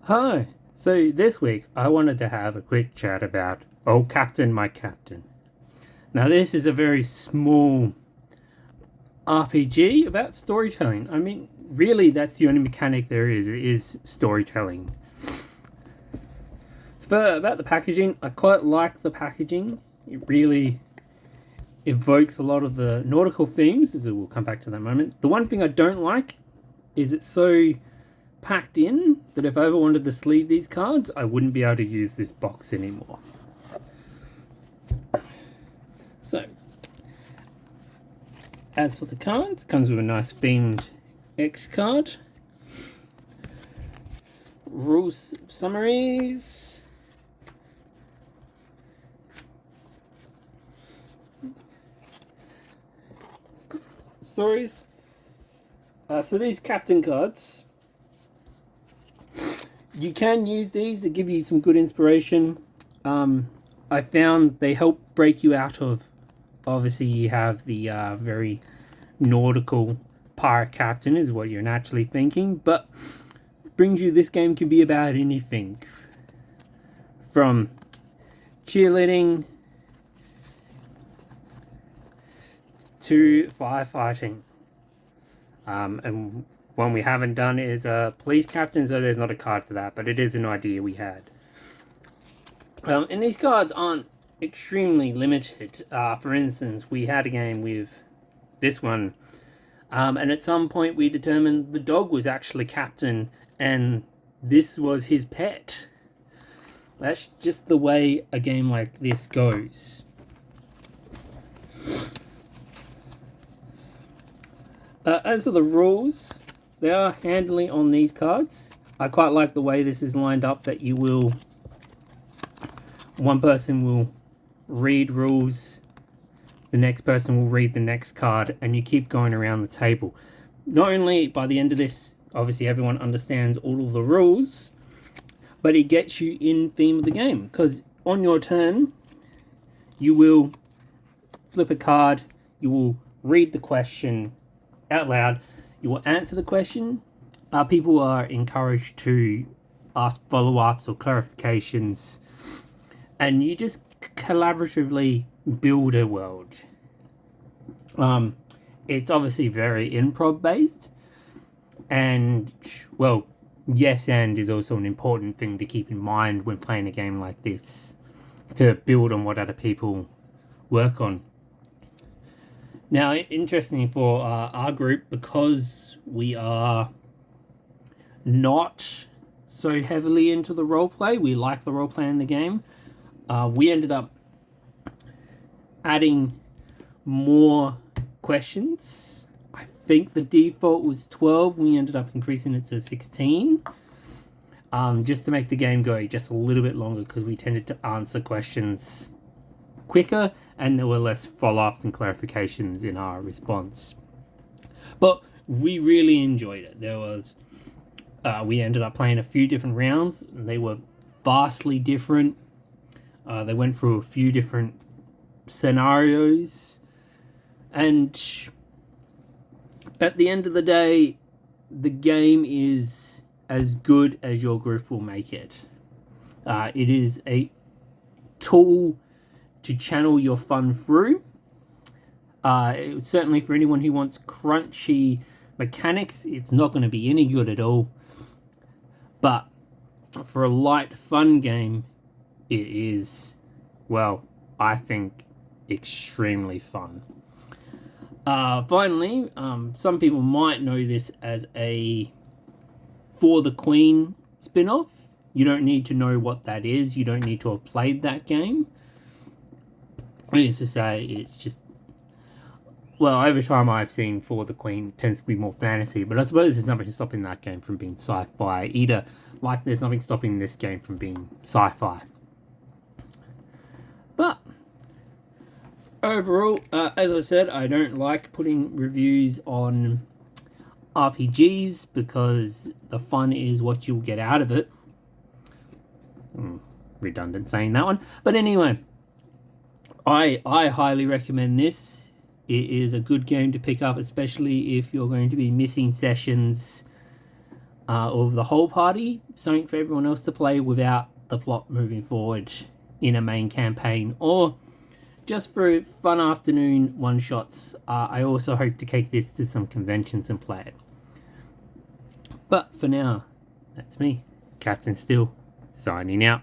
Hi. So this week I wanted to have a quick chat about Oh Captain, My Captain. Now this is a very small RPG about storytelling. I mean, really that's the only mechanic there is storytelling. So about the packaging, I quite like the packaging. It really evokes a lot of the nautical themes, as we'll come back to that in a moment. The one thing I don't like is it's so packed in that if I ever wanted to sleeve these cards, I wouldn't be able to use this box anymore. So, as for the cards, comes with a nice themed X card, rules summaries, stories. So these captain cards, you can use these to give you some good inspiration. I found they help break you out of. Obviously, you have the very nautical pirate captain, is what you're naturally thinking, but brings you this game can be about anything from cheerleading to firefighting. And one we haven't done is police captain, so there's not a card for that, but it is an idea we had. And these cards aren't extremely limited. For instance, we had a game with this one, and at some point we determined the dog was actually captain, and this was his pet. That's just the way a game like this goes. As for the rules, they are handily on these cards. I quite like the way this is lined up, that you will... One person will read rules, the next person will read the next card, and you keep going around the table. Not only by the end of this, obviously everyone understands all of the rules, but it gets you in theme of the game, because on your turn, you will flip a card, you will read the question out loud, you will answer the question. People are encouraged to ask follow-ups or clarifications, and you just collaboratively build a world. It's obviously very improv based, and well, yes and is also an important thing to keep in mind when playing a game like this, to build on what other people work on. Now, interestingly for our group, because we are not so heavily into the roleplay, we like the roleplay in the game, we ended up adding more questions. I think the default was 12. We ended up increasing it to 16. Just to make the game go just a little bit longer, because we tended to answer questions quicker and there were less follow-ups and clarifications in our response. But we really enjoyed it. There was we ended up playing a few different rounds, and they were vastly different. They went through a few different scenarios, and at the end of the day, the game is as good as your group will make it. It is a tool to channel your fun through. Certainly for anyone who wants crunchy mechanics, it's not going to be any good at all. But for a light, fun game, it is, well, I think, extremely fun. Finally, some people might know this as a For the Queen spin-off. You don't need to know what that is. You don't need to have played that game. Needless to say, it's just... Well, every time I've seen For the Queen, it tends to be more fantasy, but I suppose there's nothing stopping that game from being sci-fi either, like there's nothing stopping this game from being sci-fi. But overall, as I said, I don't like putting reviews on RPGs because the fun is what you'll get out of it. Redundant saying that one. But anyway, I highly recommend this. It is a good game to pick up, especially if you're going to be missing sessions. or the whole party, something for everyone else to play without the plot moving forward in a main campaign, or just for fun afternoon one-shots. I also hope to take this to some conventions and play it. But for now, that's me, Captain Still, signing out.